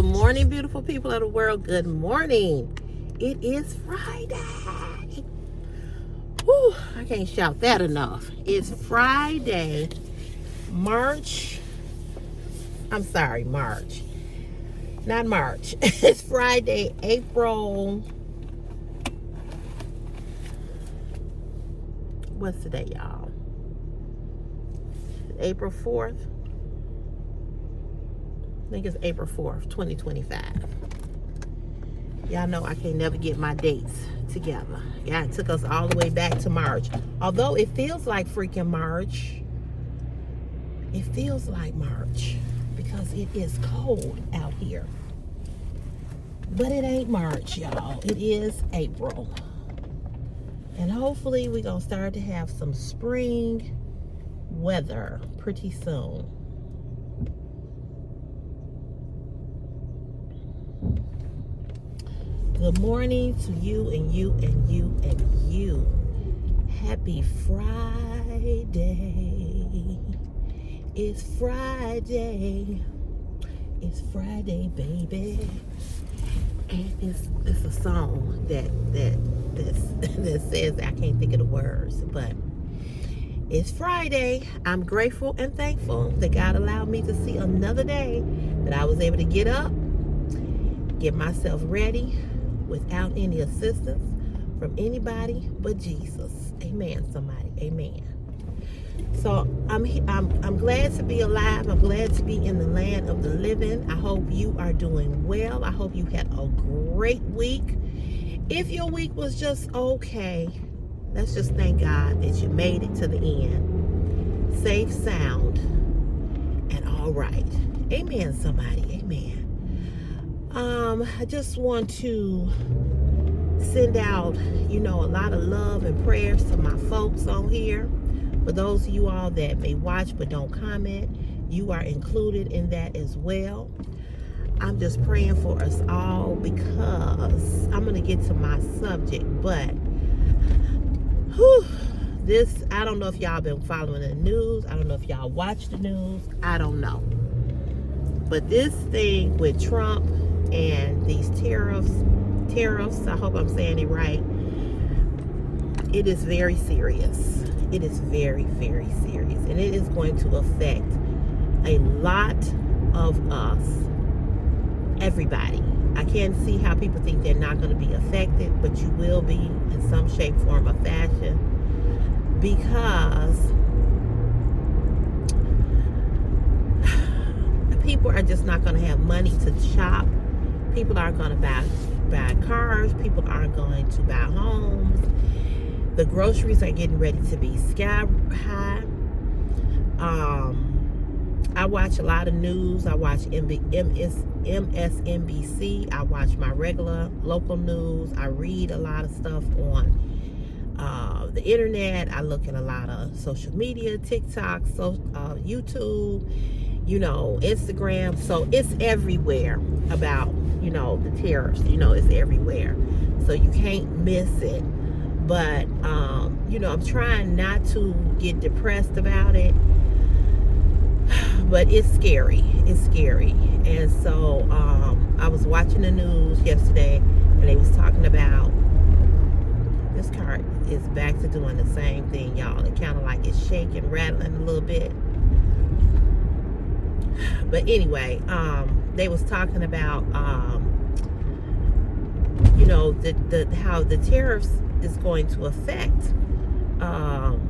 morning, beautiful people of the world. Good morning. It is Friday. Whew, I can't shout that enough. It's Friday, March. Not March. It's Friday, April. What's today, y'all? April 4th. I think it's April 4th, 2025. Y'all know I can't never get my dates together. Yeah, it took us all the way back to March. Although it feels like freaking March. It feels like March because it is cold out here. But it ain't March, y'all. It is April. And hopefully we're going to start to have some spring weather pretty soon. Good morning to you and you and you and you. Happy Friday. It's Friday. It's Friday, baby. And it's a song that says, I can't think of the words, but it's Friday. I'm grateful and thankful that God allowed me to see another day, that I was able to get up, get myself ready without any assistance from anybody but Jesus. Amen, somebody. Amen. So I'm glad to be alive. I'm glad to be in the land of the living. I hope you are doing well. I hope you had a great week. If your week was just okay, let's just thank God that you made it to the end. Safe, sound, and all right. Amen, somebody. Amen. I just want to send out, a lot of love and prayers to my folks on here. For those of you all that may watch but don't comment, you are included in that as well. I'm just praying for us all because I'm going to get to my subject, but I don't know if y'all been following the news. I don't know if y'all watch the news. I don't know. But this thing with Trump and these tariffs, I hope I'm saying it right, it is very serious. It is very, very serious. And it is going to affect a lot of us, everybody. I can't see how people think they're not going to be affected, but you will be in some shape, form, or fashion, because people are just not going to have money to shop. People aren't going to buy cars. People aren't going to buy homes. The groceries are getting ready to be sky high. I watch a lot of news. I watch MSNBC. I watch my regular local news. I read a lot of stuff on the internet. I look at a lot of social media, TikTok, YouTube, Instagram. So it's everywhere about, the tariffs. It's everywhere. So you can't miss it. But, I'm trying not to get depressed about it. But it's scary. It's scary. And so I was watching the news yesterday, and they was talking about this car is back to doing the same thing, y'all. It kind of like it's shaking, rattling a little bit. But anyway, they was talking about, how the tariffs is going to affect, going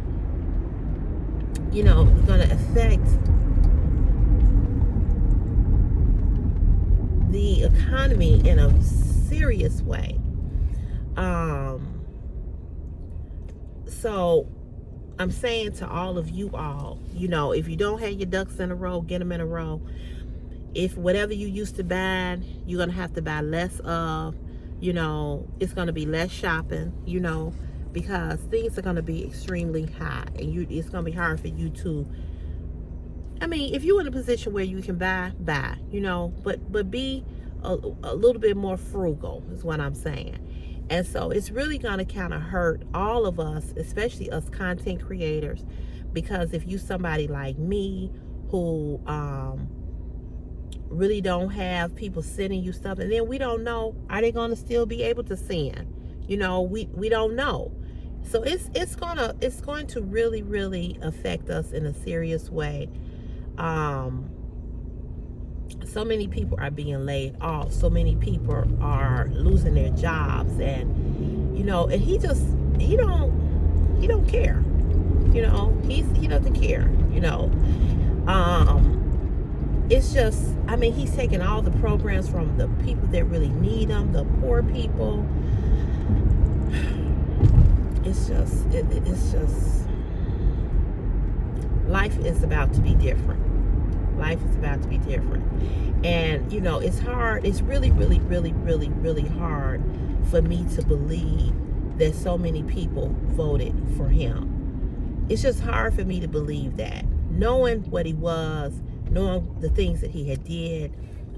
to affect the economy in a serious way. So I'm saying to all of you all, if you don't have your ducks in a row, get them in a row. If whatever you used to buy, you're going to have to buy less of, it's going to be less shopping, because things are going to be extremely high, and it's going to be hard for you to, if you're in a position where you can buy, but be a little bit more frugal is what I'm saying. And so it's really going to kind of hurt all of us, especially us content creators, because if you somebody like me who really don't have people sending you stuff, and then we don't know, are they going to still be able to send? We don't know. So it's going to really, really affect us in a serious way. So many people are being laid off. So many people are losing their jobs, and and he don't care. He doesn't care. It's just, he's taking all the programs from the people that really need them, the poor people. It's just life is about to be different. Life is about to be different. And, it's hard. It's really, really, really, really, really hard for me to believe that so many people voted for him. It's just hard for me to believe that. Knowing what he was, knowing the things that he had did,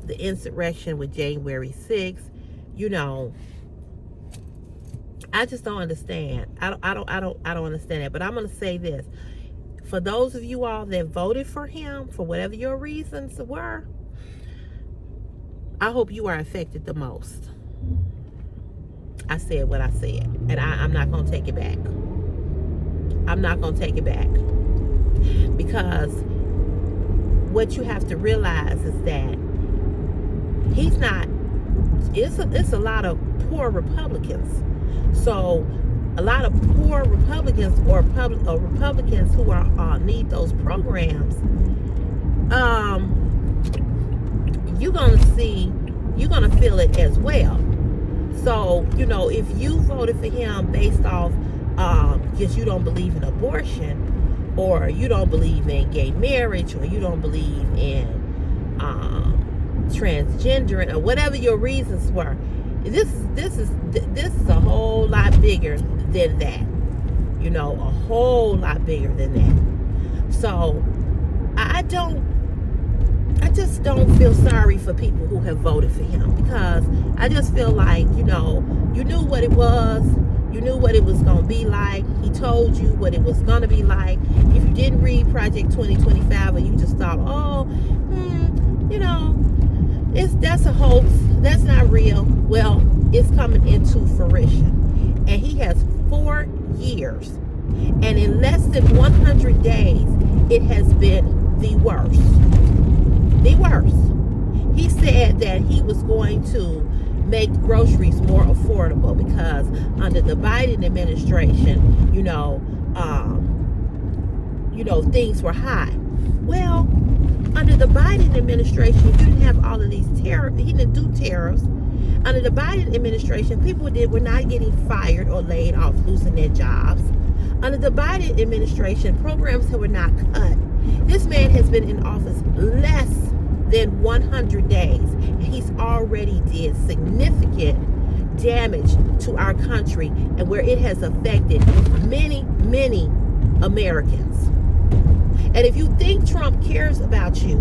the insurrection with January 6th, I just don't understand. I don't understand it. But I'm going to say this. For those of you all that voted for him, for whatever your reasons were, I hope you are affected the most. I said what I said, and I'm not going to take it back. I'm not going to take it back. Because what you have to realize is that he's not, it's a lot of poor Republicans. So a lot of poor Republicans or Republicans who are need those programs, you're gonna feel it as well. So if you voted for him based off because you don't believe in abortion, or you don't believe in gay marriage, or you don't believe in transgender, or whatever your reasons were, this is a whole lot bigger than that. A whole lot bigger than that. So I just don't feel sorry for people who have voted for him, because I just feel like, you knew what it was. You knew what it was going to be like. He told you what it was going to be like. If you didn't read Project 2025, or you just thought, that's a hoax, that's not real. Well, it's coming into fruition. And he has 4 years. And in less than 100 days, it has been the worst. The worst. He said that he was going to make groceries more affordable, because under the Biden administration, things were high. Well, under the Biden administration, you didn't have all of these tariffs. He didn't do tariffs. Under the Biden administration, people were not getting fired or laid off, losing their jobs. Under the Biden administration, programs were not cut. This man has been in office less than 100 days. And he's already did significant damage to our country, and where it has affected many, many Americans. And if you think Trump cares about you,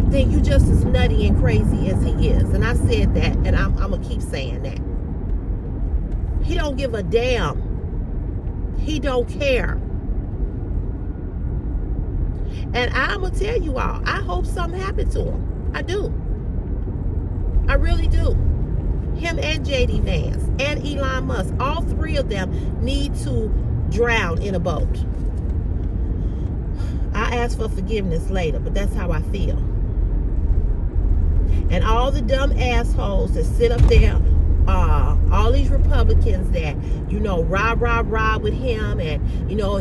then you just as nutty and crazy as he is. And I said that, and I'm going to keep saying that. He don't give a damn. He don't care. And I'm going to tell you all, I hope something happened to him. I do. I really do. Him and J.D. Vance and Elon Musk, all 3 of them need to drown in a boat. I ask for forgiveness later, but that's how I feel. And all the dumb assholes that sit up there, all these Republicans that, rah with him, and,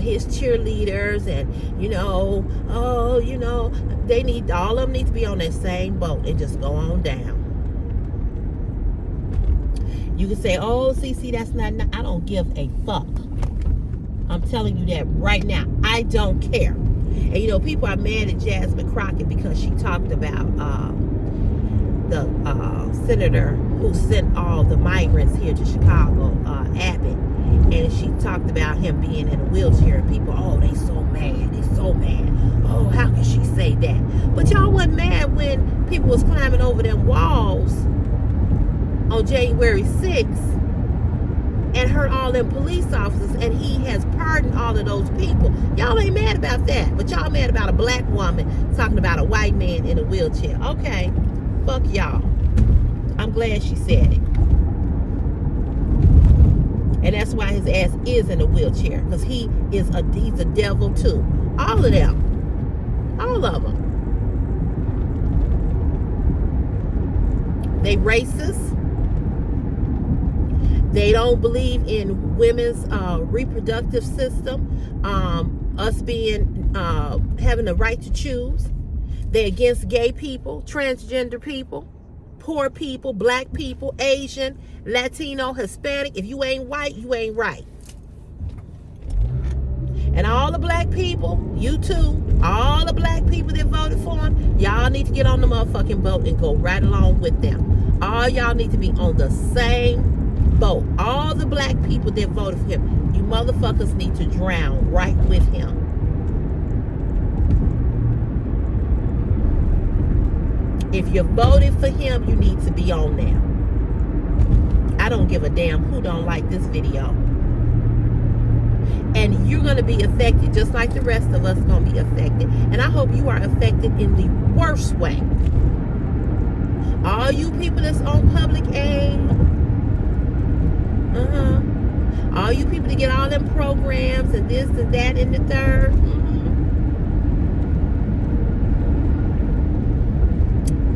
his cheerleaders, and, they need, all of them need to be on that same boat and just go on down. You can say, oh, CC, that's not, I don't give a fuck. I'm telling you that right now. I don't care. And, people are mad at Jasmine Crockett because she talked about the senator who sent all the migrants here to Chicago, Abbott. And she talked about him being in a wheelchair. And people, oh, they so mad. They so mad. Oh, how can she say that? But y'all wasn't mad when people was climbing over them walls on January 6th and hurt all them police officers, and he has pardoned all of those people. Y'all ain't mad about that, but y'all mad about a black woman talking about a white man in a wheelchair. Okay, fuck y'all. I'm glad she said it. And that's why his ass is in a wheelchair, because he's a devil too. All of them. All of them. They racist. They don't believe in women's reproductive system, us being having the right to choose. They're against gay people, transgender people, poor people, black people, Asian, Latino, Hispanic. If you ain't white, you ain't right. And all the black people, you too, all the black people that voted for him, y'all need to get on the motherfucking boat and go right along with them. All y'all need to be on the same boat. All the black people that voted for him, you motherfuckers need to drown right with him. If you voted for him, you need to be on there. I don't give a damn who don't like this video. And you're going to be affected just like the rest of us going to be affected. And I hope you are affected in the worst way. All you people that's on public aid, all you people to get all them programs and this and that and the third.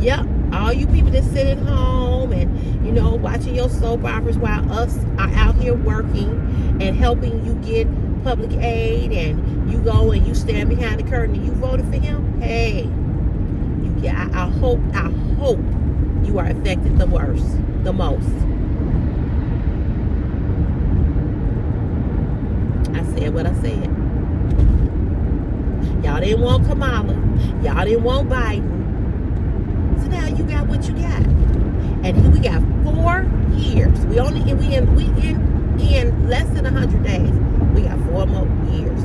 Yep. All you people that sit at home and, watching your soap operas while us are out here working and helping you get public aid, and you go and you stand behind the curtain and you voted for him. Hey, I hope you are affected the most. I said what I said. Y'all didn't want Kamala. Y'all didn't want Biden. So now you got what you got. And we got 4 years. We in less than 100 days. We got 4 more years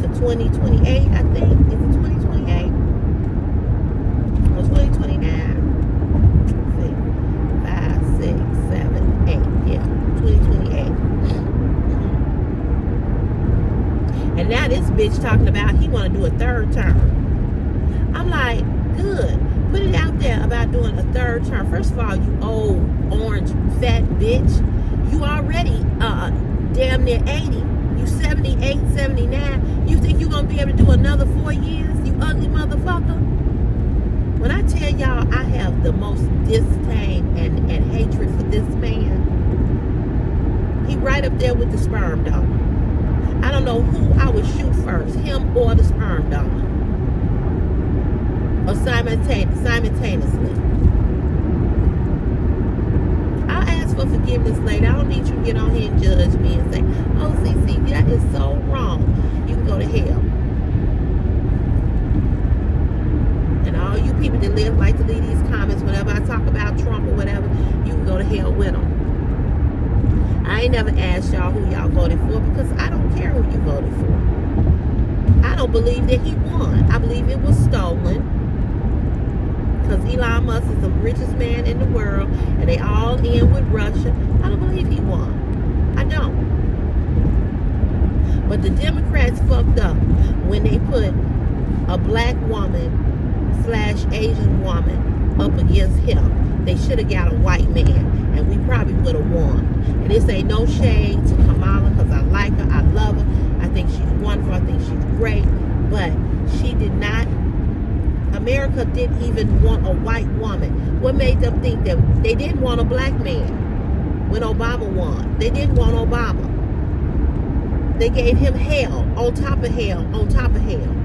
to 2028, I think. Is it 2028? Or 2029? Let's see. 5, 6, 7, 8. Yeah, 2028. And now this bitch talking about he want to do a 3rd term. I'm like, good. Put it out there about doing a 3rd term. First of all, you old orange fat bitch. You already damn near 80. You 78, 79. You think you're going to be able to do another 4 years? You ugly motherfucker. When I tell y'all I have the most disdain and hatred for this man, he right up there with the sperm donor. I don't know who I would shoot first, him or the sperm donor. Or simultaneously. I'll ask for forgiveness later. I don't need you to get on here and judge me and say, oh, CC, that is so wrong. You can go to hell. And all you people that like to leave these comments whenever I talk about Trump or whatever, you can go to hell with them. I ain't never asked y'all who y'all voted for, because I don't care who you voted for. I don't believe that he won. I believe it was stolen. Because Elon Musk is the richest man in the world, and they all in with Russia. I don't believe he won. I don't. But the Democrats fucked up when they put a black woman / Asian woman up against him. They should have got a white man, and we probably would have won. And this ain't no shade to Kamala, because I like her, I love her, I think she's wonderful, I think she's great, but she did not. America didn't even want a white woman. What made them think that they didn't want a black man when Obama won? They didn't want Obama. They gave him hell on top of hell on top of hell.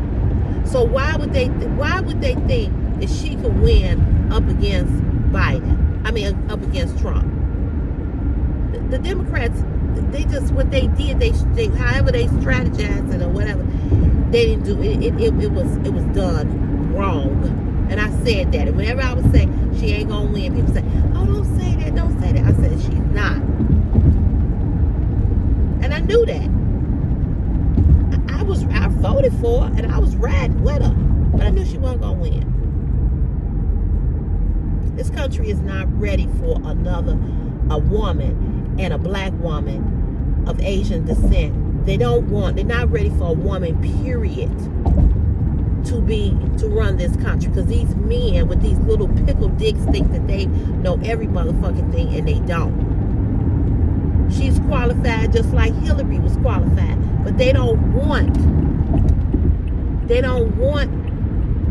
So why would they think that she could win up against Biden? I mean, up against Trump. The Democrats, they just, what they did, they however they strategized it or whatever, they didn't do it. It was done wrong. And I said that. And whenever I would say she ain't gonna win, people say, oh, don't say that, don't say that. I said she's not. And I knew that. I voted for her, and I was riding with her, but I knew she wasn't gonna win. This country is not ready for a woman and a black woman of Asian descent. They're not ready for a woman, period, to run this country. Because these men with these little pickle dicks think that they know every motherfucking thing, and they don't. She's qualified just like Hillary was qualified. But they don't want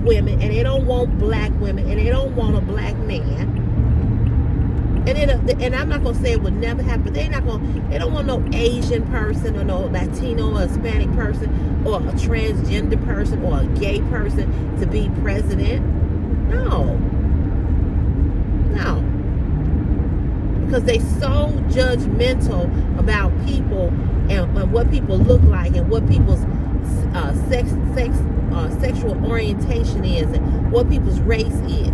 women, and they don't want black women, and they don't want a black man. And I'm not gonna say it would never happen. But they don't want no Asian person or no Latino or Hispanic person or a transgender person or a gay person to be president. No. Because they so judgmental about people and what people look like and what people's sexual orientation is and what people's race is.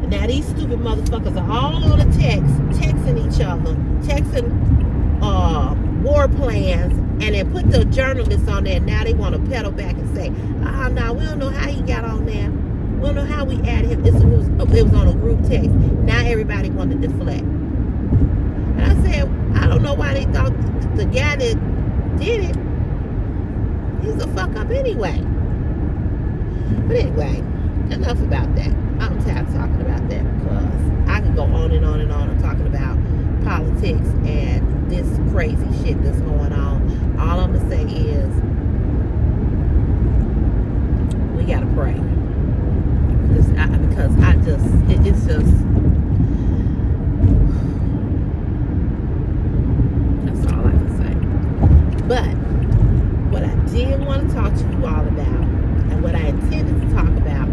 Now these stupid motherfuckers are all on the texting each other, texting war plans, and then put the journalists on there. Now they want to pedal back and say, no, we don't know how he got on there. We don't know how we added him. It was on a group text. Now everybody want to deflect. And I said, I don't know why they thought the guy that did it, he's a fuck up anyway. But anyway, enough about that. I'm tired of talking about that because I could go on and on and on and talking about politics and this crazy shit that's going on. All I'm gonna say is we gotta pray. It's just that's all I can say. But what I did want to talk to you all about, and what I intended to talk about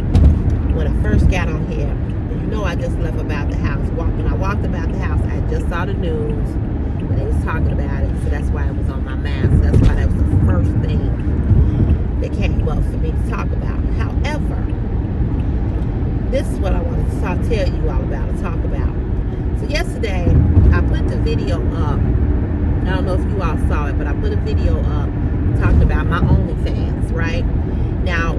when I first got on here, and you know I just left about the house. When I walked about the house, I just saw the news when they was talking about it, so that's why it was on my mind. So that's why that was the first thing that came up for me to talk about. However, this is what I wanted to tell you all about and talk about. So yesterday, I put the video up. I don't know if you all saw it, but I put a video up talking about my Onlyfans, right? Now,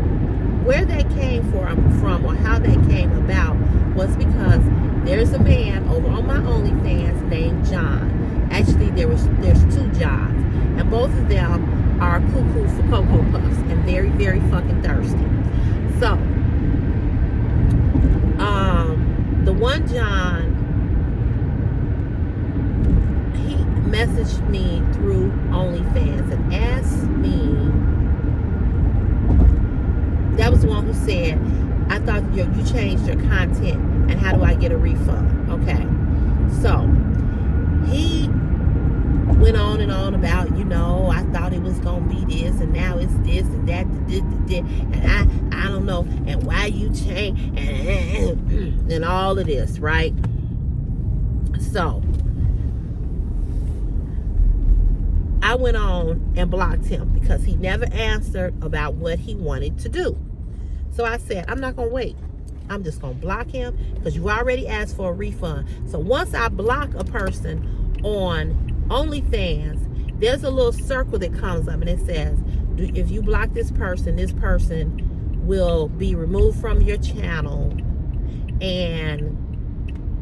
where that came from or how that came about was because there's a man over on my Onlyfans named John. Actually, there's two Johns, and both of them are cuckoo for Cocoa Puffs and very, very fucking thirsty. So, the one John, he messaged me through OnlyFans and asked me. That was the one who said, I thought you changed your content, and how do I get a refund? Okay. So, he went on and on about, I thought it was going to be this, and now it's this, and that, and I don't know, and why you change, and all of this, right? So, I went on and blocked him because he never answered about what he wanted to do. So I said, I'm not going to wait. I'm just going to block him because you already asked for a refund. So once I block a person on OnlyFans, there's a little circle that comes up and it says, if you block this person will be removed from your channel, and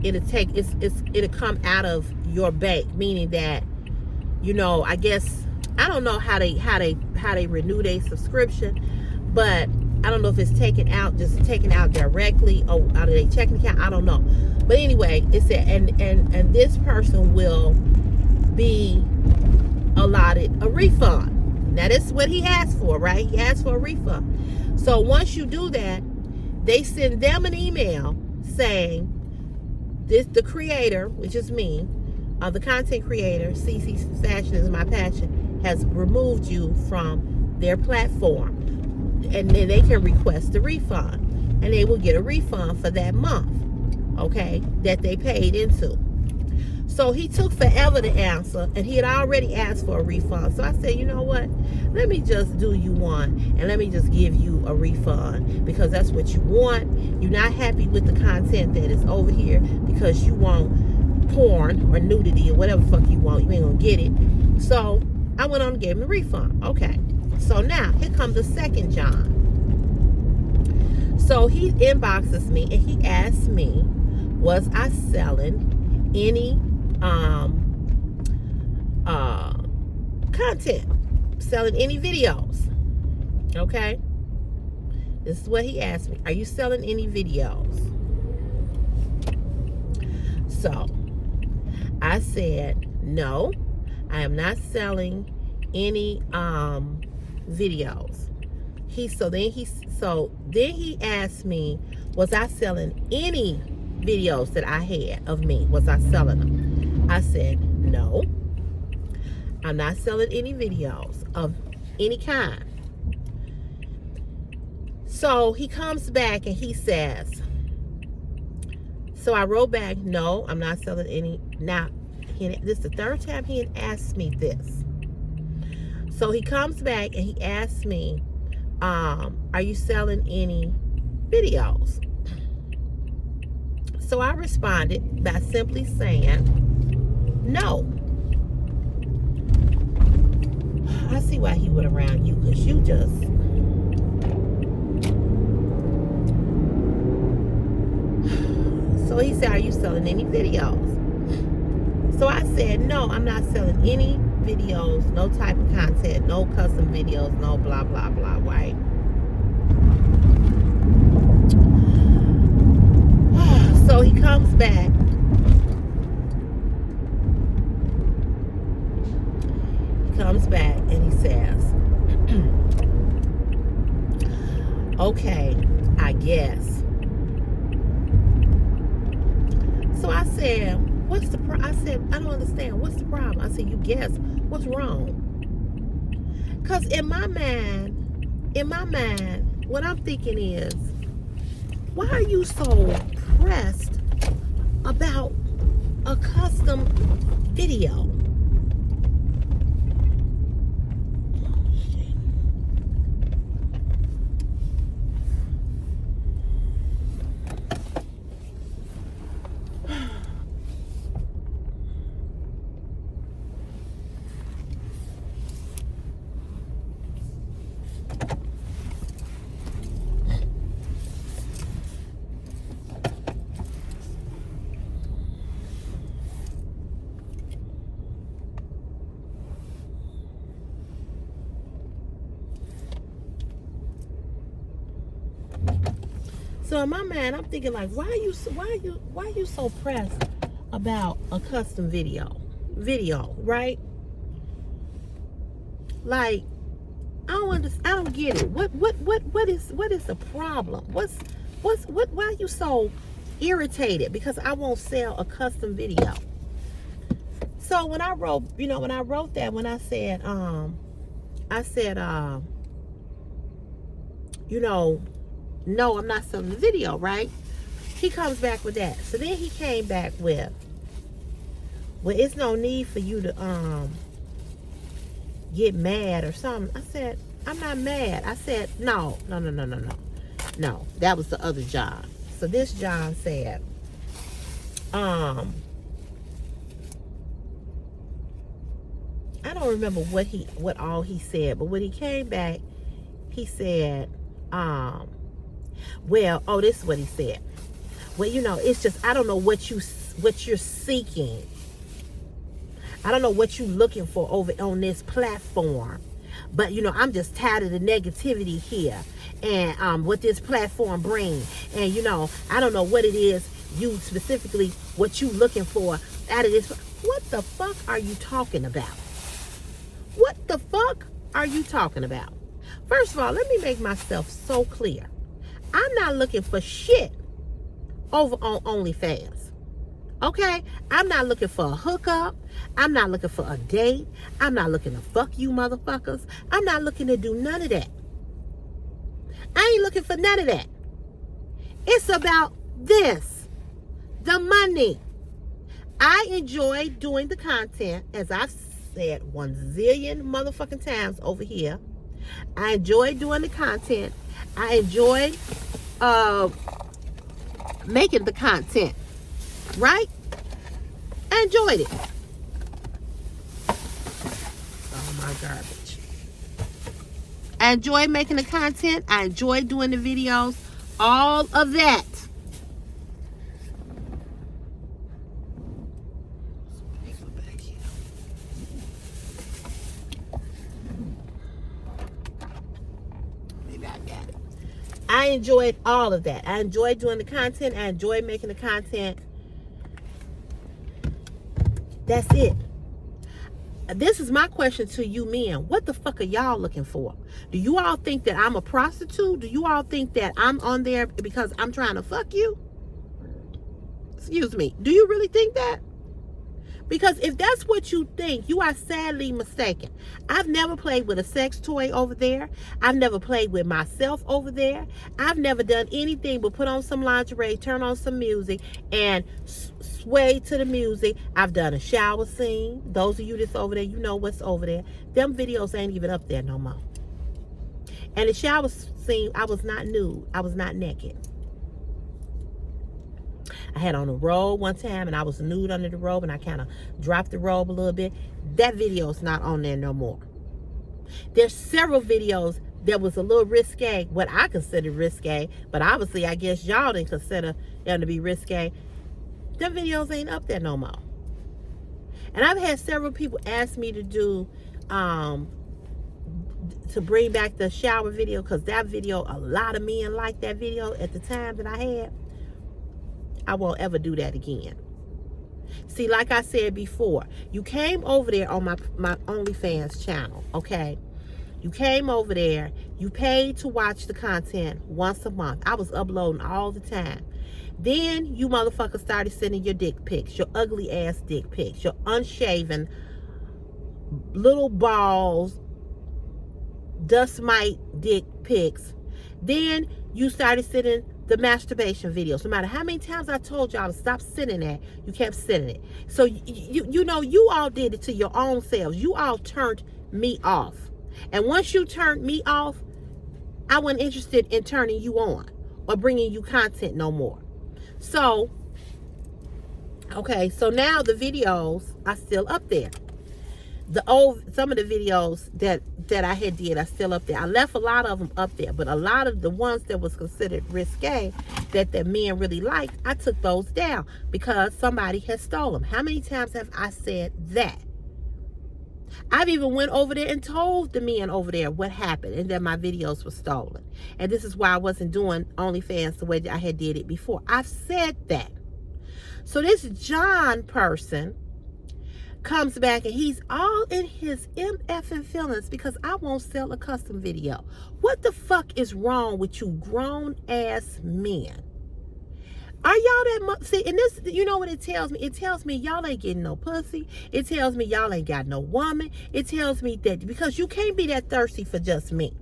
it'll come out of your bank, meaning that, I guess, I don't know how they renew their subscription, but I don't know if it's taken out directly or out of their checking account. I don't know. But anyway, it said, and this person will be allotted a refund. Now, this is what he asked for, right? He asked for a refund. So once you do that, they send them an email saying, the creator, which is me, the content creator, CC Fashion is my passion, has removed you from their platform. And then they can request a refund. And they will get a refund for that month, okay, that they paid into. So he took forever to answer, and he had already asked for a refund. So I said, you know what? Let me just do you one, and let me just give you a refund, because that's what you want. You're not happy with the content that is over here because you want porn or nudity or whatever the fuck you want. You ain't gonna get it. So I went on and gave him a refund. Okay. So now here comes the second John. So he inboxes me and he asks me, was I selling any content, selling any videos. Okay, this is what he asked me. Are you selling any videos? So I said, no, I am not selling any videos. Then he asked me, was I selling any videos that I had of me? Was I selling them? I said, no, I'm not selling any videos of any kind. So he comes back and he says, so I wrote back, no, I'm not selling any. Now, this is the third time he had asked me this. So he comes back and he asks me, are you selling any videos? So I responded by simply saying, no. I see why he went around you, because you just... So he said, are you selling any videos? So I said, no, I'm not selling any videos, no type of content, no custom videos, no blah, blah, blah, right? So he comes back. And he says, okay, I guess. So I said, what's the problem? I said, I don't understand. What's the problem? I said, you guess. What's wrong? Because in my mind, what I'm thinking is, why are you so pressed about a custom video? So in my mind, I'm thinking like, why are you so pressed about a custom video, right? Like, I don't get it. What is the problem? Why are you so irritated because I won't sell a custom video? So when I wrote that, when I said, no, I'm not selling the video, right? He comes back with that. So then he came back with, well, it's no need for you to get mad or something. I said, I'm not mad. I said, no. No, that was the other John. So this John said, I don't remember what all he said, but when he came back, he said, well, this is what he said. Well, it's just, I don't know what you're seeking. I don't know what you're looking for over on this platform. But, I'm just tired of the negativity here and what this platform brings. And, I don't know what it is you specifically, what you looking for out of this. What the fuck are you talking about? What the fuck are you talking about? First of all, let me make myself so clear. I'm not looking for shit over on OnlyFans. Okay? I'm not looking for a hookup. I'm not looking for a date. I'm not looking to fuck you motherfuckers. I'm not looking to do none of that. I ain't looking for none of that. It's about this. The money. I enjoy doing the content, as I've said 1 zillion motherfucking times over here. I enjoy doing the content. I enjoy making the content, right? I enjoyed it. Oh, my garbage. I enjoy making the content. I enjoy doing the videos. All of that. I enjoyed all of that. I enjoyed doing the content. I enjoyed making the content. That's it. This is my question to you men. What the fuck are y'all looking for? Do you all think that I'm a prostitute? Do you all think that I'm on there because I'm trying to fuck you? Excuse me. Do you really think that? Because if that's what you think, you are sadly mistaken. I've never played with a sex toy over there. I've never played with myself over there. I've never done anything but put on some lingerie, turn on some music, and sway to the music. I've done a shower scene. Those of you that's over there, you know what's over there. Them videos ain't even up there no more. And the shower scene, I was not nude. I was not naked. I had on a robe one time and I was nude under the robe and I kind of dropped the robe a little bit. That video's not on there no more. There's several videos that was a little risque, what I consider risque, but obviously I guess y'all didn't consider them to be risque. Them videos ain't up there no more. And I've had several people ask me to do, to bring back the shower video, because that video, a lot of men liked that video at the time that I had. I won't ever do that again. See, like I said before, you came over there on my OnlyFans channel, okay? You came over there, you paid to watch the content once a month. I was uploading all the time. Then you motherfuckers started sending your dick pics, your ugly ass dick pics, your unshaven, little balls, dust mite dick pics. Then you started sending the masturbation videos. No matter how many times I told y'all to stop sending that, you kept sending it. So you know, you all did it to your own selves. You all turned me off. And once you turned me off, I wasn't interested in turning you on or bringing you content no more. So, okay, so now the videos are still up there. Some of the videos that I had did are still up there. I left a lot of them up there, but a lot of the ones that was considered risque that the men really liked, I took those down because somebody had stole them. How many times have I said that? I've even went over there and told the men over there what happened and that my videos were stolen. And this is why I wasn't doing OnlyFans the way that I had did it before. I've said that. So this John person comes back and he's all in his MFing feelings because I won't sell a custom video. What the fuck is wrong with you grown ass men? Are y'all that much? See, and this, you know what it tells me? It tells me y'all ain't getting no pussy. It tells me y'all ain't got no woman. It tells me that because you can't be that thirsty for just me.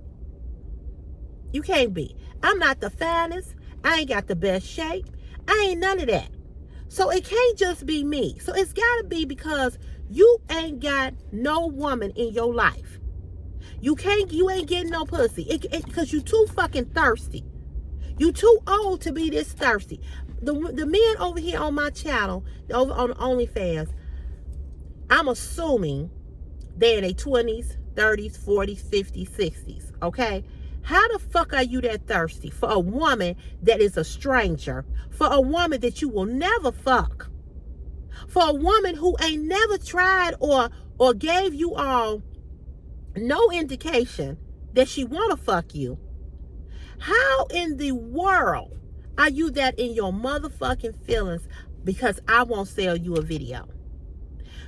You can't be. I'm not the finest. I ain't got the best shape. I ain't none of that. So it can't just be me. So it's got to be because you ain't got no woman in your life. You ain't getting no pussy. Because you too fucking thirsty. You too old to be this thirsty. The men over here on my channel, over on OnlyFans, I'm assuming they're in their 20s, 30s, 40s, 50s, 60s, okay? How the fuck are you that thirsty for a woman that is a stranger? For a woman that you will never fuck? For a woman who ain't never tried or gave you all no indication that she want to fuck you? How in the world are you that in your motherfucking feelings because I won't sell you a video?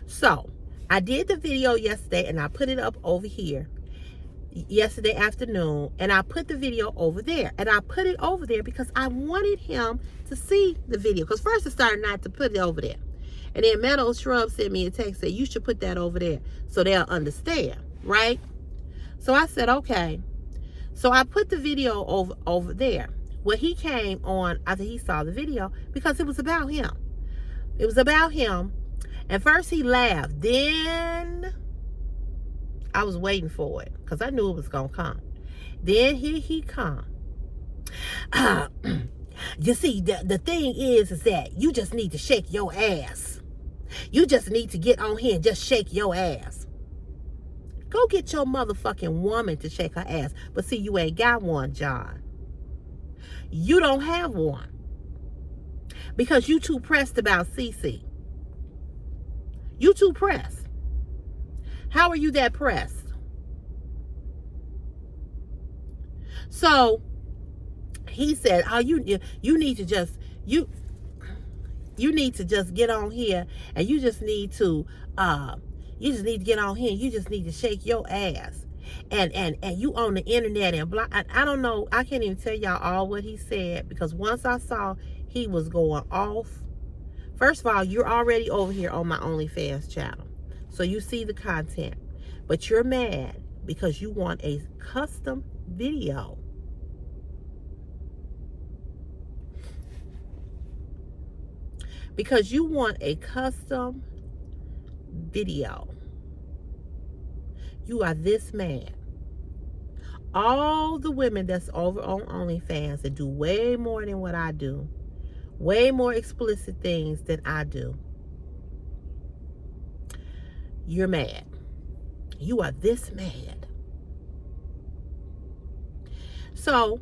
So, I did the video yesterday and I put it up over here yesterday afternoon, and I put the video over there. And I put it over there because I wanted him to see the video. Because first I started not to put it over there. And then Meadow Shrub sent me a text saying, you should put that over there so they'll understand, right? So I said, okay. So I put the video over there. Well, he came on after he saw the video because it was about him. It was about him. And first he laughed. Then I was waiting for it because I knew it was going to come. Then here he come. You see, the thing is that you just need to shake your ass. You just need to get on here and just shake your ass. Go get your motherfucking woman to shake her ass. But see, you ain't got one, John. You don't have one. Because you too pressed about CC. You too pressed. How are you that pressed? So, He said, "Oh, you need to just you need to just get on here, and you just need to get on here, and you just need to shake your ass, and you on the internet and blah." I don't know. I can't even tell y'all all what he said, because once I saw he was going off. First of all, you're already over here on my OnlyFans channel, so you see the content, but you're mad because you want a custom video. Because you want a custom video. You are this man. All the women that's over on OnlyFans that do way more than what I do, way more explicit things than I do, you're mad. You are this mad. So,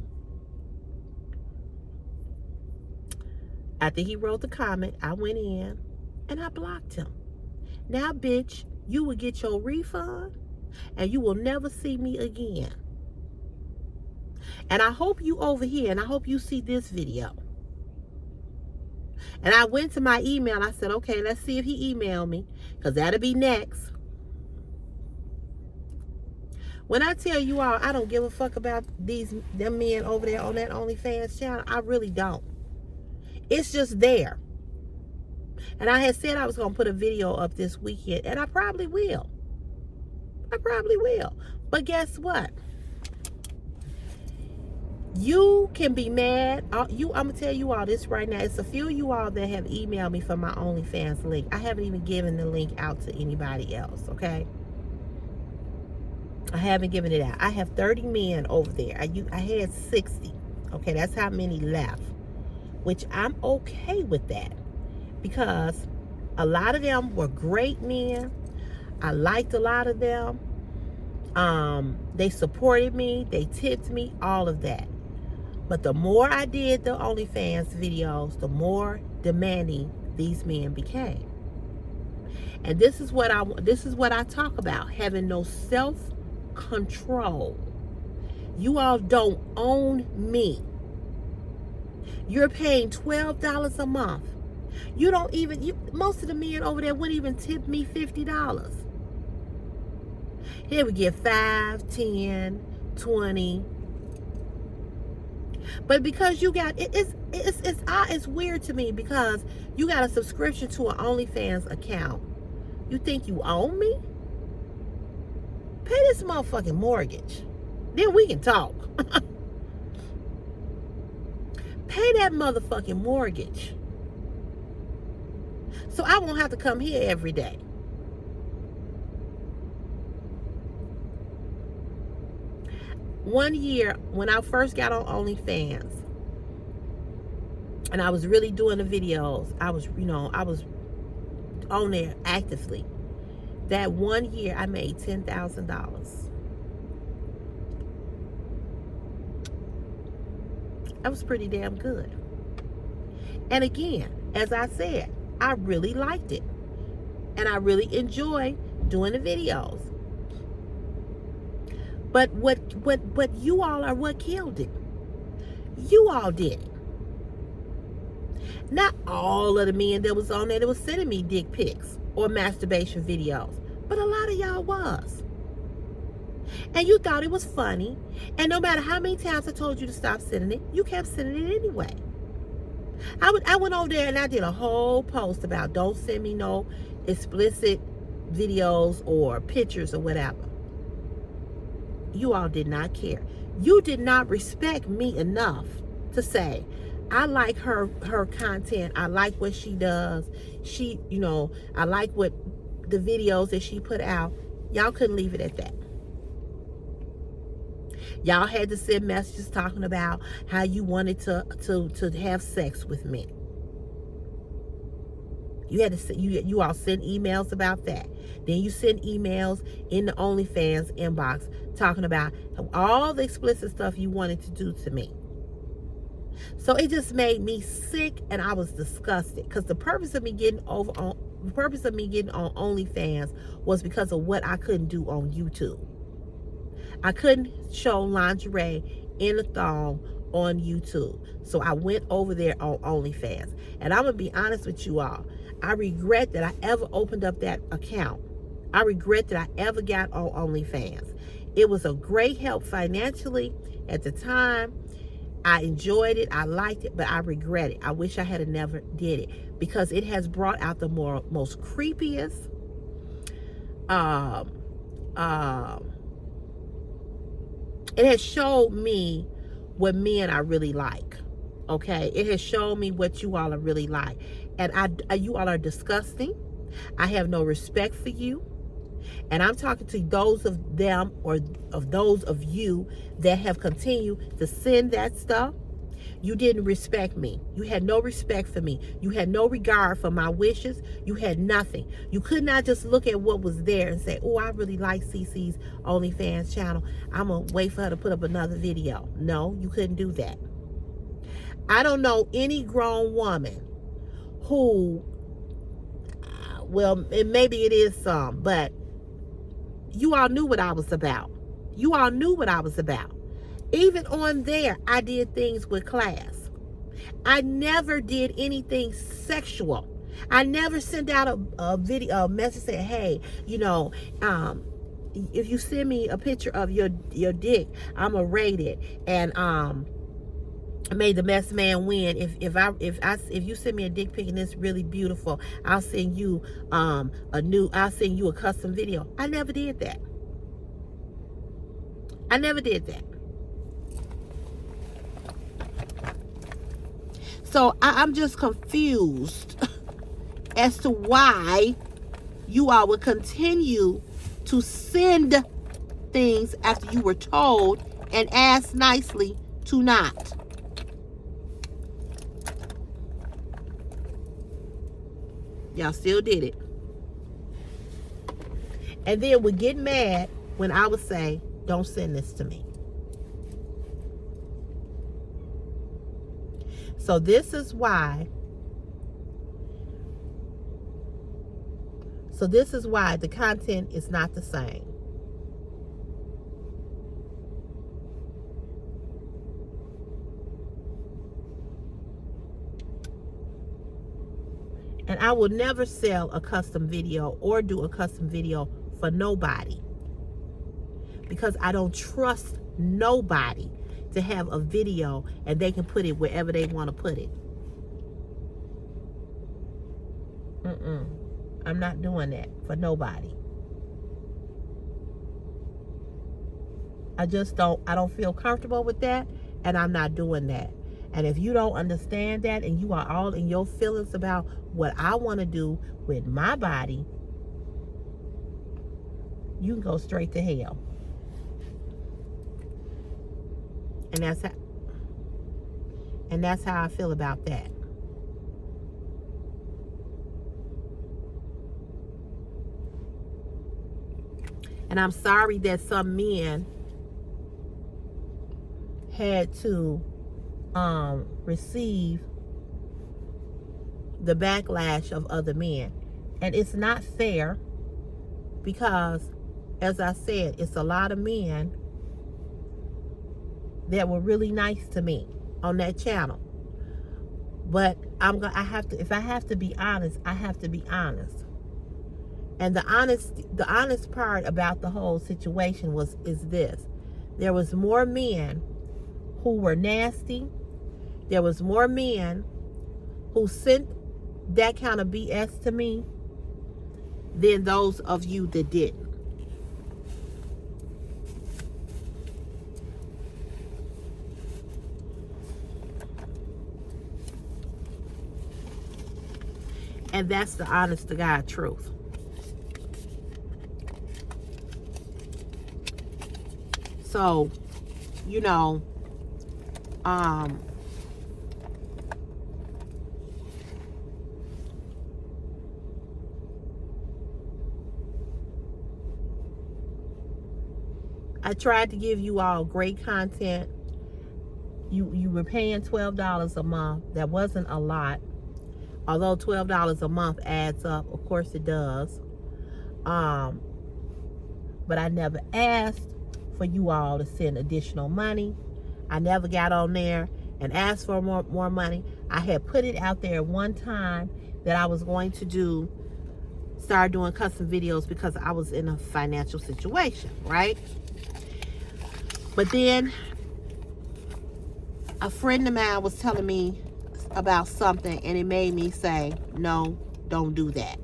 after he wrote the comment, I went in and I blocked him. Now, bitch, you will get your refund and you will never see me again. And I hope you over here, and I hope you see this video. And I went to my email and I said, okay, let's see if he emailed me, because that'll be next. When I tell you all, I don't give a fuck about them men over there on that OnlyFans channel. I really don't. It's just there. And I had said I was going to put a video up this weekend, and I probably will. But guess what? You can be mad. I'm going to tell you all this right now. It's a few of you all that have emailed me for my OnlyFans link. I haven't even given the link out to anybody else, okay? I haven't given it out. I have 30 men over there. I had 60. Okay, that's how many left. Which I'm okay with that, because a lot of them were great men. I liked a lot of them. They supported me. They tipped me. All of that. But the more I did the OnlyFans videos, the more demanding these men became. And this is what I talk about: having no self-control. You all don't own me. You're paying $12 a month. You don't even, most of the men over there wouldn't even tip me $50. Here we get 5, 10, 20. But because you got, it's weird to me, because you got a subscription to an OnlyFans account. You think you own me? Pay this motherfucking mortgage. Then we can talk. Pay that motherfucking mortgage, so I won't have to come here every day. One year, when I first got on OnlyFans, and I was really doing the videos, I was on there actively. That one year, I made $10,000. That was pretty damn good. And again, as I said, I really liked it. And I really enjoy doing the videos. But what you all are what killed it. You all did it. Not all of the men that was on there that was sending me dick pics or masturbation videos, but a lot of y'all was. And you thought it was funny. And no matter how many times I told you to stop sending it, you kept sending it anyway. I went over there and I did a whole post about don't send me no explicit videos or pictures or whatever. You all did not care. You did not respect me enough to say, I like her content. I like what she does. I like what the videos that she put out. Y'all couldn't leave it at that. Y'all had to send messages talking about how you wanted to have sex with me. You had to you all send emails about that. Then you send emails in the OnlyFans inbox talking about all the explicit stuff you wanted to do to me. So it just made me sick, and I was disgusted, because the purpose of me getting on OnlyFans was because of what I couldn't do on YouTube. I couldn't show lingerie in a thong on YouTube. So I went over there on OnlyFans. And I'm going to be honest with you all. I regret that I ever opened up that account. I regret that I ever got on OnlyFans. It was a great help financially at the time. I enjoyed it. I liked it, but I regret it. I wish I had never did it, because it has brought out the most creepiest, it has showed me what men I really like. Okay, it has shown me what you all are really like, and you all are disgusting. I have no respect for you, and I'm talking to those of them, or of those of you that have continued to send that stuff. You didn't respect me. You had no respect for me. You had no regard for my wishes. You had nothing. You could not just look at what was there and say, oh, I really like CC's OnlyFans channel. I'm going to wait for her to put up another video. No, you couldn't do that. I don't know any grown woman who, well, maybe it is some, but you all knew what I was about. You all knew what I was about. Even on there, I did things with class. I never did anything sexual. I never sent out a video, a message saying, hey, you know, if you send me a picture of your dick, I'm gonna rate it, and I made the best man win. If you send me a dick pic and it's really beautiful, I'll send you I'll send you a custom video. I never did that. I never did that. So I'm just confused as to why you all would continue to send things after you were told and asked nicely to not. Y'all still did it. And then would get mad when I would say, don't send this to me. So this is why the content is not the same. And I will never sell a custom video or do a custom video for nobody, because I don't trust nobody to have a video and they can put it wherever they want to put it. I'm not doing that for nobody. I don't feel comfortable with that, and I'm not doing that. And if you don't understand that, and you are all in your feelings about what I want to do with my body, you can go straight to hell. And that's how I feel about that. And I'm sorry that some men had to receive the backlash of other men. And it's not fair, because, as I said, it's a lot of men that were really nice to me on that channel. But if I have to be honest, I have to be honest. And the honest part about the whole situation is this. There was more men who were nasty. There was more men who sent that kind of BS to me than those of you that didn't. And that's the honest to God truth. So, you know, I tried to give you all great content. You were paying $12 a month. That wasn't a lot. Although $12 a month adds up, of course it does. But I never asked for you all to send additional money. I never got on there and asked for more money. I had put it out there one time that I was going to start doing custom videos because I was in a financial situation, right? But then a friend of mine was telling me about something, and it made me say, no, don't do that.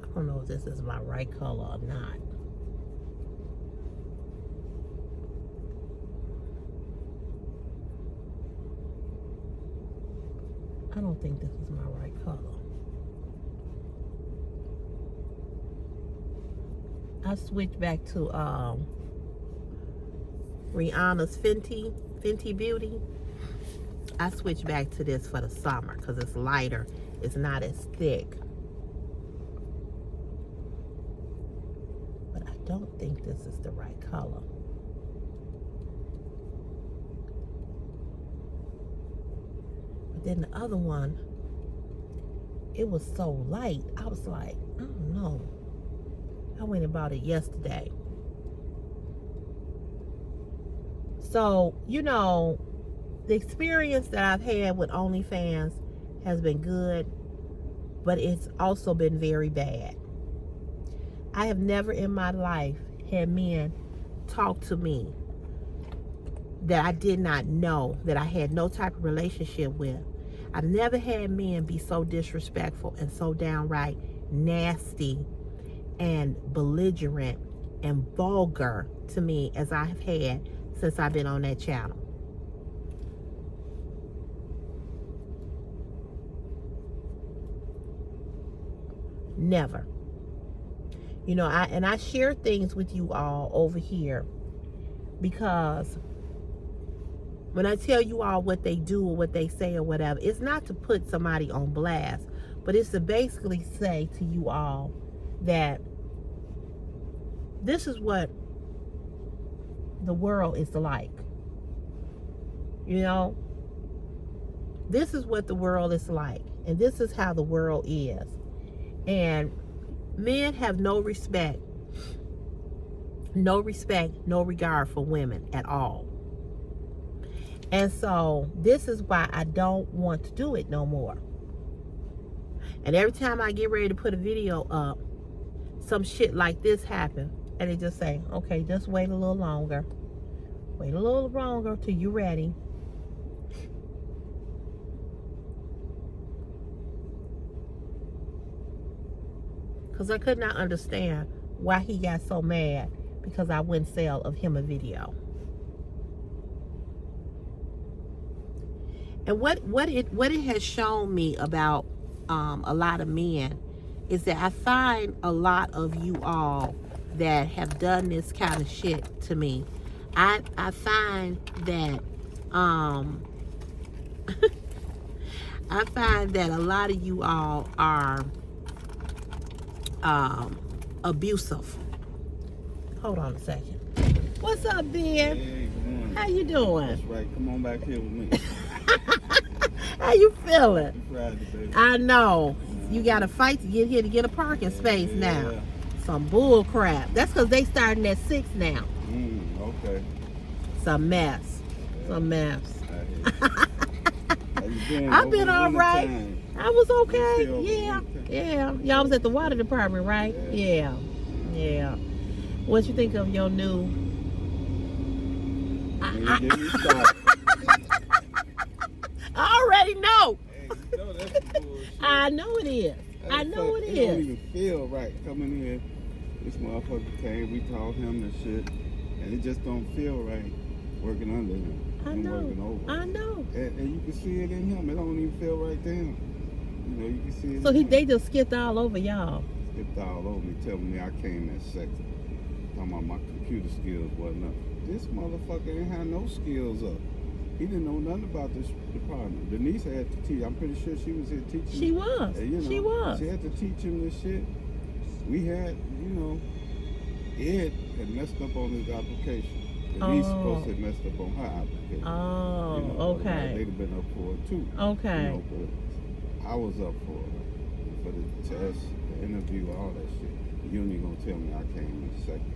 I don't know if this is my right color or not. I don't think this is my right color. I switched back to Rihanna's Fenty Beauty. I switched back to this for the summer because it's lighter. It's not as thick. But I don't think this is the right color. But then the other one, it was so light. I was like, I don't know. I went and bought it yesterday. So, you know, the experience that I've had with Onlyfans has been good, but it's also been very bad. I have never in my life had men talk to me that I did not know, that I had no type of relationship with. I've never had men be so disrespectful and so downright nasty and belligerent and vulgar to me as I have had since I've been on that channel. Never. You know, I share things with you all over here because when I tell you all what they do or what they say or whatever, it's not to put somebody on blast, but it's to basically say to you all that this is what the world is like. You know, this is what the world is like, and this is how the world is. And men have no respect, no regard for women at all. And so this is why I don't want to do it no more. And every time I get ready to put a video up, some shit like this happen, and they just say, okay, just wait a little longer. Wait a little longer till you're ready. Because I could not understand why he got so mad because I wouldn't sell of him a video. And what it has shown me about a lot of men is that I find a lot of you all that have done this kind of shit to me. I find that I find that a lot of you all are abusive. Hold on a second. What's up, Ben? Hey, good morning. How you doing? That's right. Come on back here with me. How you feeling? Friday, baby. I know. You got to fight to get here to get a parking space now. Some bull crap. That's because they starting at 6 now. Okay. Some mess. Some mess. How you been? I've been Over all the right. time. I was okay. Still Yeah. okay. Yeah. Y'all was at the water department, right? Yeah. Yeah. What you think of your new... Get me started. I already know. Hey, you know that's some bullshit. I know it is. I know it It don't is. even feel right coming in. This motherfucker came, we taught him the shit, and it just don't feel right working under him. I and know. Working over. I know. And you can see it in him. It don't even feel right to him. You know, you can see it. So in him. they just skipped all over y'all. Skipped all over me, telling me I came that sexy. Talking about my computer skills wasn't up. This motherfucker didn't have no skills up. He didn't know nothing about this department. Denise had to teach. I'm pretty sure she was here teaching. She was. She was. She had to teach him this shit. We had, Ed had messed up on his application. Denise supposed to have messed up on her application. Oh, okay. They'd have been up for it too. Okay. But I was up for the test, the interview, all that shit. You ain't gonna tell me I came in second.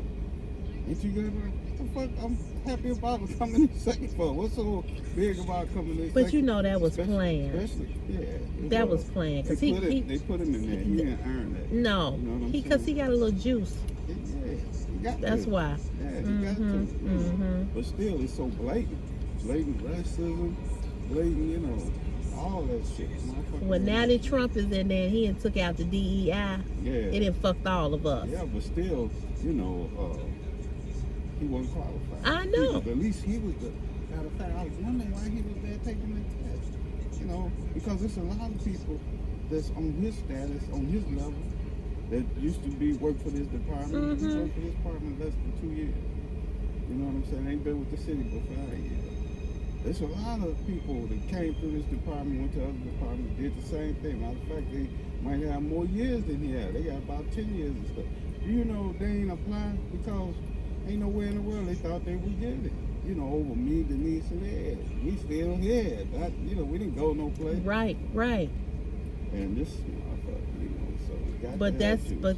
Ain't you good? What the fuck? I'm happy about coming in second for. What's so big about coming in second? But you know that was planned. That was planned. Cause they put him in there. He didn't earn that. No, you know because he got a little juice. That's why. Yeah, he got to. But still, it's so blatant. Blatant racism, blatant, all that shit. Well, now that Trump is in there and he took out the DEI, it done fucked all of us. Yeah, but still, he wasn't qualified. I know. At least he was the. Matter of fact, I was wondering why he was there taking the test. Because there's a lot of people that's on his status, on his level, that used to work for this department. He worked for this department less than 2 years. You know what I'm saying? They ain't been with the city for 5 years. There's a lot of people that came through this department, went to other departments, did the same thing. Matter of fact, they might have more years than he had. They got about 10 years and stuff. They ain't apply because ain't nowhere in the world they thought they would get it. Over me, Denise, and Ed. We still here. We didn't go no place. Right. And this motherfucker, so but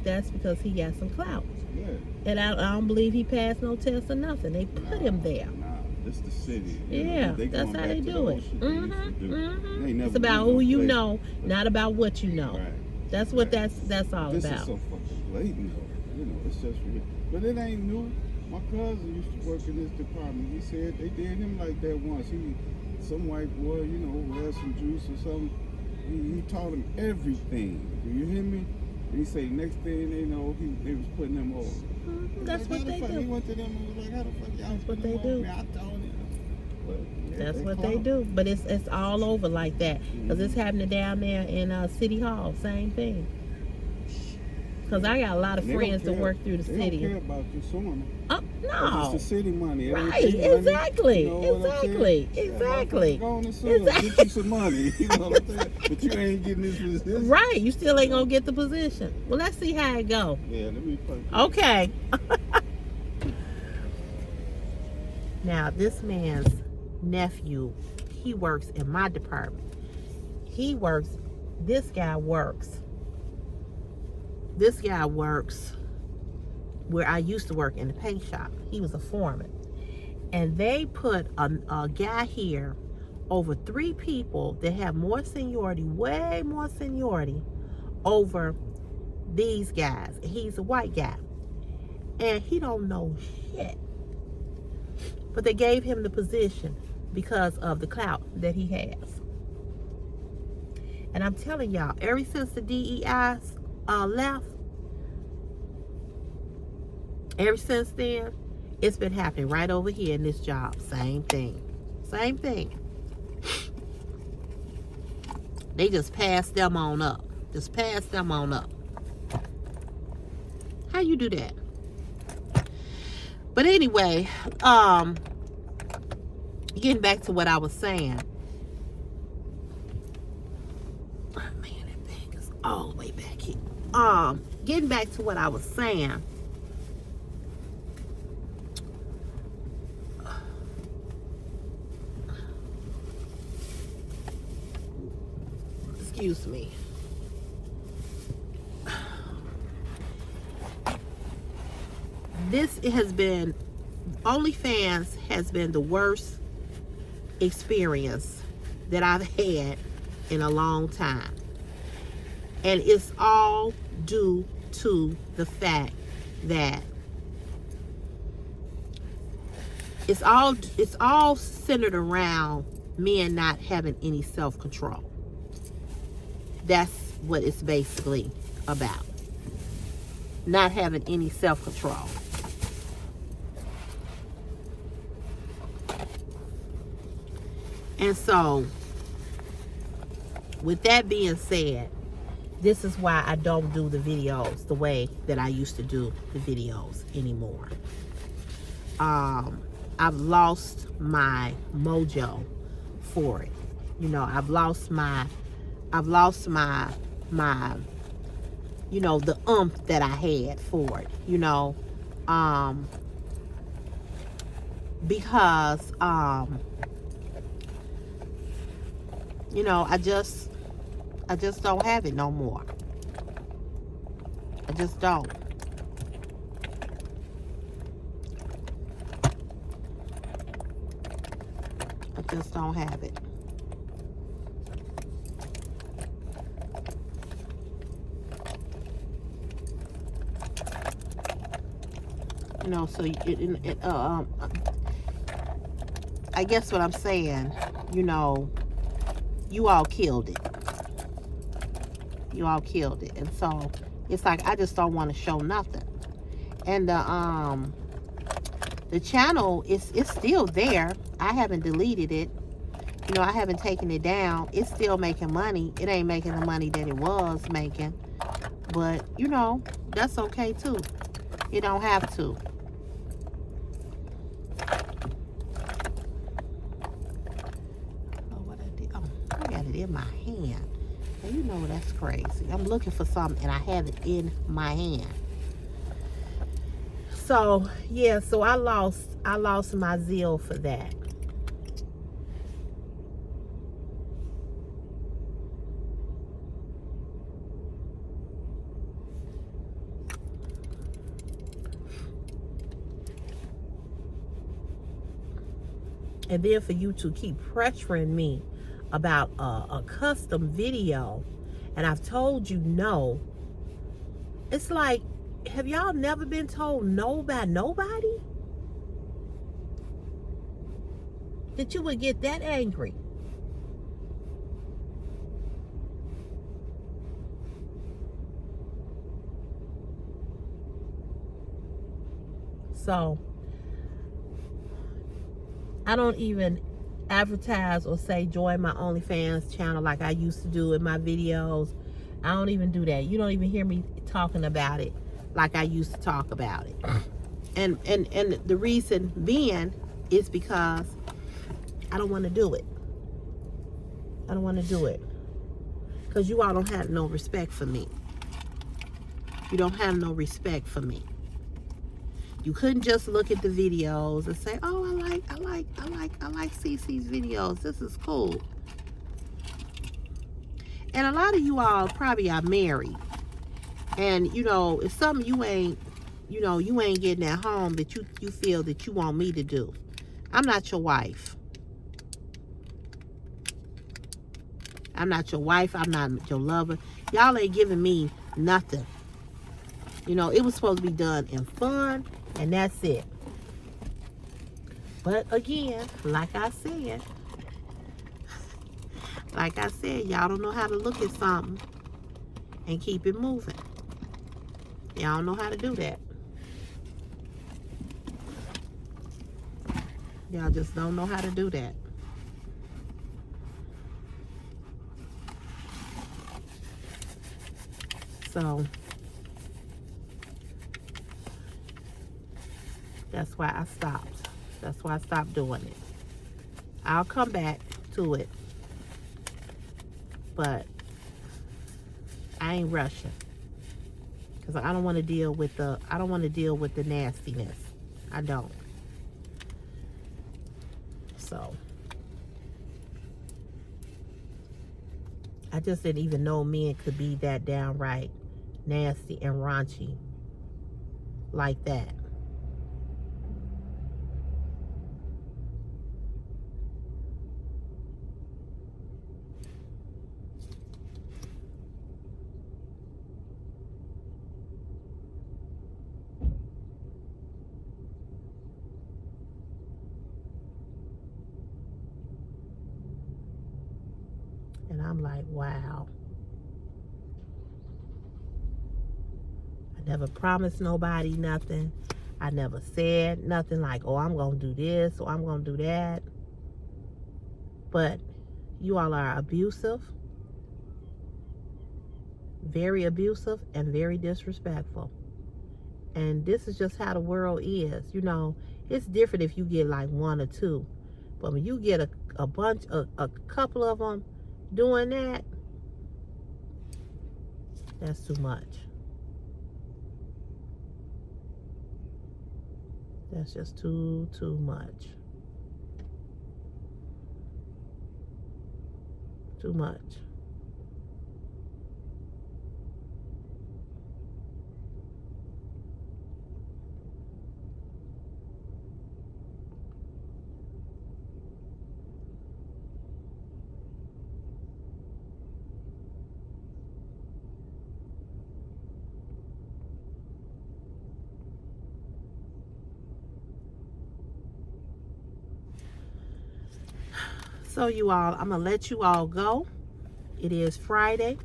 that's because he got some clout. Yeah. And I don't believe he passed no test or nothing. They put him there. Nah, this the city. Yeah, that's how they do it. It's about who you know, not about what you know. Right. That's what that's all this about. This is so fucking blatant, though. It's just ridiculous. But it ain't new. My cousin used to work in this department. He said they did him like that once. Some white boy, who had some juice or something. He taught him everything. Do you hear me? And he said next thing they know, they was putting him over. That's what they do. He went to them and was like, how the fuck y'all That's what they do. do. I told him. But, that's what they do. But it's all over like that. Because it's happening down there in City Hall. Same thing. Because I got a lot of friends that work through the city. They don't care about you suing them. No. It's the city money. Right, exactly. Exactly. Go on and sue them. Get you some money. You know what I'm saying? But you ain't getting this position. Right. You still ain't going to get the position. Well, let's see how it go. Yeah, let me play. Okay. Now, this man's nephew, he works in my department. This guy works where I used to work in the paint shop. He was a foreman. And they put a guy here over 3 people that have more seniority, way more seniority, over these guys. He's a white guy. And he don't know shit. But they gave him the position because of the clout that he has. And I'm telling y'all, ever since the DEI's left, ever since then, it's been happening right over here in this job. Same thing. They just pass them on up. How you do that? But anyway, getting back to what I was saying. Oh man, that bag is all the way back here. Getting back to what I was saying. Excuse me. This has been, Onlyfans has been the worst experience that I've had in a long time. And it's all due to the fact that it's all centered around men not having any self-control. That's what it's basically about. Not having any self-control. And so, with that being said, this is why I don't do the videos the way that I used to do the videos anymore. I've lost my mojo for it. You know, I've lost my you know, the that I had for it, you know, because you know, I just don't have it no more. I just don't. I just don't have it. You know, so I guess what I'm saying, you know, you all killed it. You all killed it. And so it's like I just don't want to show nothing. And the channel is still there. I haven't deleted it. You know, I haven't taken it down. It's still making money. It ain't making the money that it was making. But, you know, that's okay too. You don't have to. Oh, what I did. Oh, I got it in my hand. Now, you know that's crazy. I'm looking for something and I have it in my hand. So, yeah, so I lost my zeal for that. And then for you to keep pressuring me about a custom video, and I've told you no, it's like, have y'all never been told no by nobody? That you would get that angry? So I don't even advertise or say join my OnlyFans channel like I used to do in my videos. I don't even do that. You don't even hear me talking about it like I used to talk about it. And the reason being is because I don't want to do it. I don't want to do it. Because you all don't have no respect for me. You don't have no respect for me. You couldn't just look at the videos and say, oh, I like CC's videos. This is cool. And a lot of you all probably are married. And, you know, it's something you ain't getting at home that you feel that you want me to do. I'm not your wife. I'm not your wife. I'm not your lover. Y'all ain't giving me nothing. You know, it was supposed to be done in fun, and that's it. But again, like I said, y'all don't know how to look at something and keep it moving. Y'all don't know how to do that. Y'all just don't know how to do that. So that's why I stopped. That's why I stopped doing it. I'll come back to it, but I ain't rushing, because I don't want to deal with the nastiness. I don't. So I just didn't even know men could be that downright nasty and raunchy like that. And I'm like, wow. I never promised nobody nothing. I never said nothing like, oh, I'm going to do this or I'm going to do that. But you all are abusive, very abusive and very disrespectful. And this is just how the world is. You know, it's different if you get like one or two. But when you get a couple of them doing that, that's too much. That's just too much. Too much. So you all, I'm gonna let you all go. It is Friday.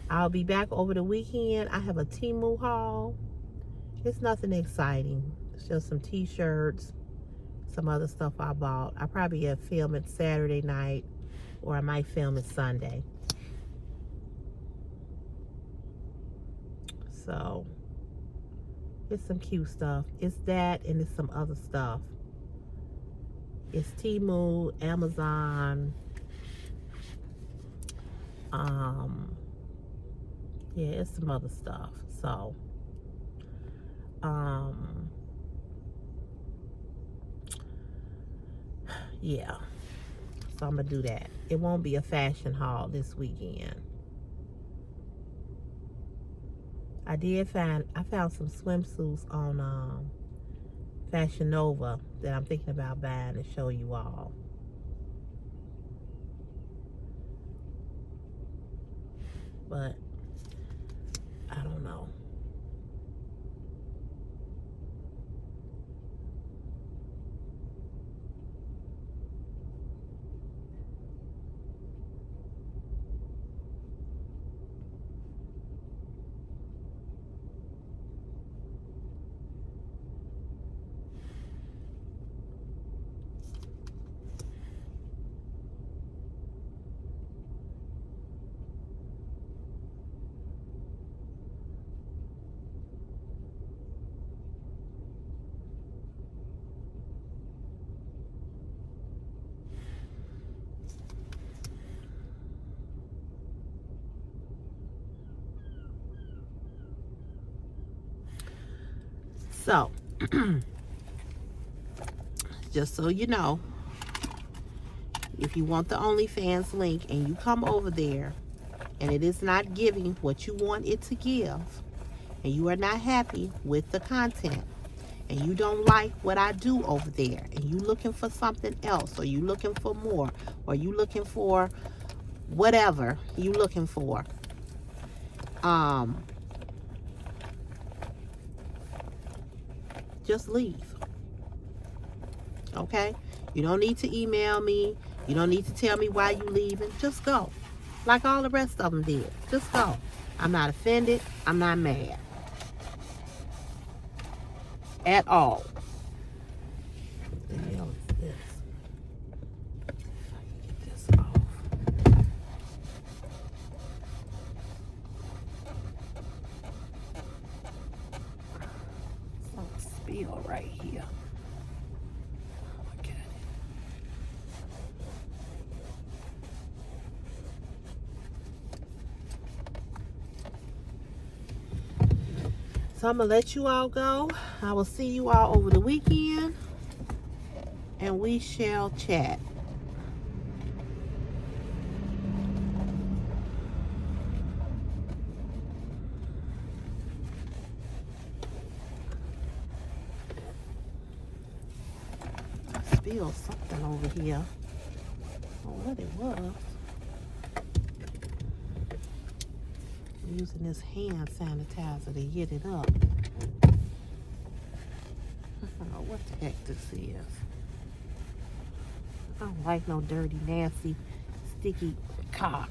I'll be back over the weekend. I have a Temu haul. It's nothing exciting. It's just some t-shirts, some other stuff I bought. I probably have film it Saturday night, or I might film it Sunday. So it's some cute stuff. It's that, and it's some other stuff. It's Temu, Amazon. Yeah, it's some other stuff. So, yeah. So I'm gonna do that. It won't be a fashion haul this weekend. I found some swimsuits on Fashion Nova that I'm thinking about buying to show you all. But I don't know. So, just so you know, if you want the OnlyFans link and you come over there and it is not giving what you want it to give, and you are not happy with the content, and you don't like what I do over there, and you looking for something else, or you looking for more, or you looking for whatever you looking for, just leave. Okay? You don't need to email me. You don't need to tell me why you leaving. Just go. Like all the rest of them did. Just go. I'm not offended. I'm not mad. At all. What the hell is this? If I can get this off. Some spill right here. Look at it. So I'm going to let you all go. I will see you all over the weekend, and we shall chat. I spilled something over here. I don't know what it was. I'm using this hand sanitizer to get it up. I don't know what the heck this is. I don't like no dirty, nasty, sticky cock.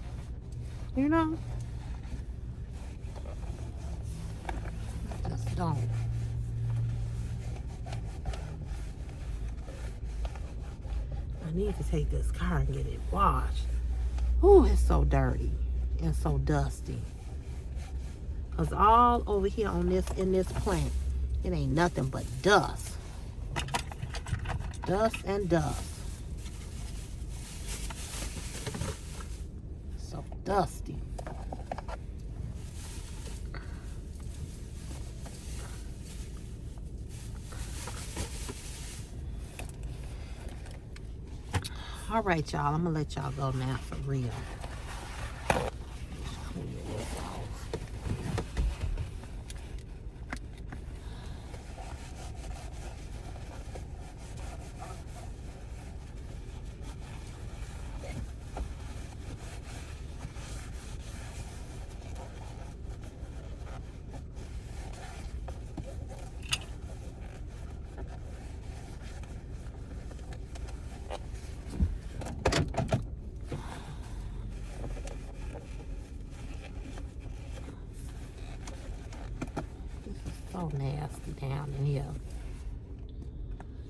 You know? I just don't. I need to take this car and get it washed. Ooh, it's so dirty and so dusty. Because all over here in this plant, it ain't nothing but dust. Dust and dust. So dusty. All right, y'all. I'm going to let y'all go now for real. Clean this off. So nasty down in here.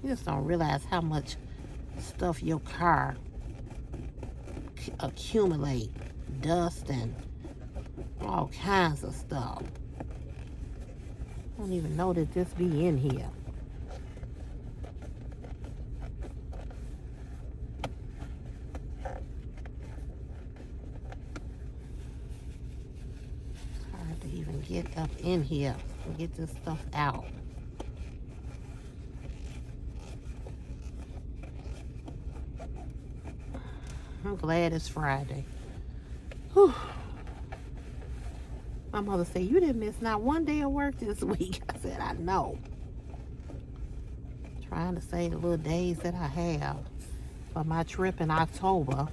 You just don't realize how much stuff your car accumulate. Dust and all kinds of stuff. I don't even know that this be in here. It's hard to even get up in here and get this stuff out. I'm glad it's Friday. Whew. My mother said, you didn't miss not one day of work this week. I said, I know. Trying to save the little days that I have for my trip in October.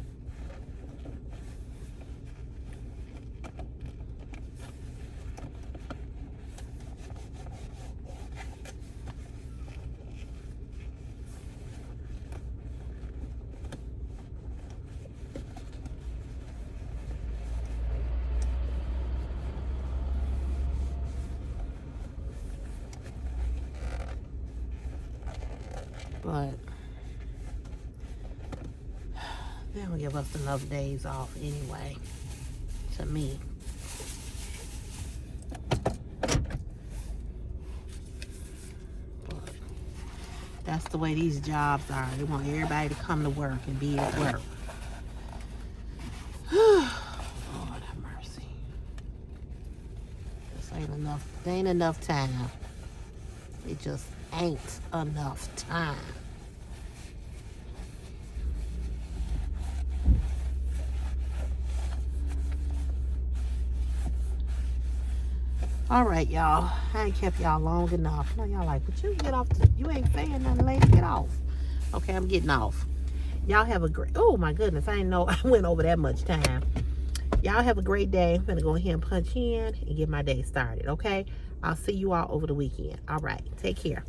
But they don't give us enough days off anyway, to me. But that's the way these jobs are. They want everybody to come to work and be at work. Lord have mercy. This ain't enough. There ain't enough time. It just ain't enough time. All right, y'all. I ain't kept y'all long enough. No, y'all like, but you get off. You ain't saying nothing, lady. Get off. Okay, I'm getting off. Y'all have a great. Oh my goodness, I didn't know I went over that much time. Y'all have a great day. I'm gonna go ahead and punch in and get my day started. Okay. I'll see you all over the weekend. All right. Take care.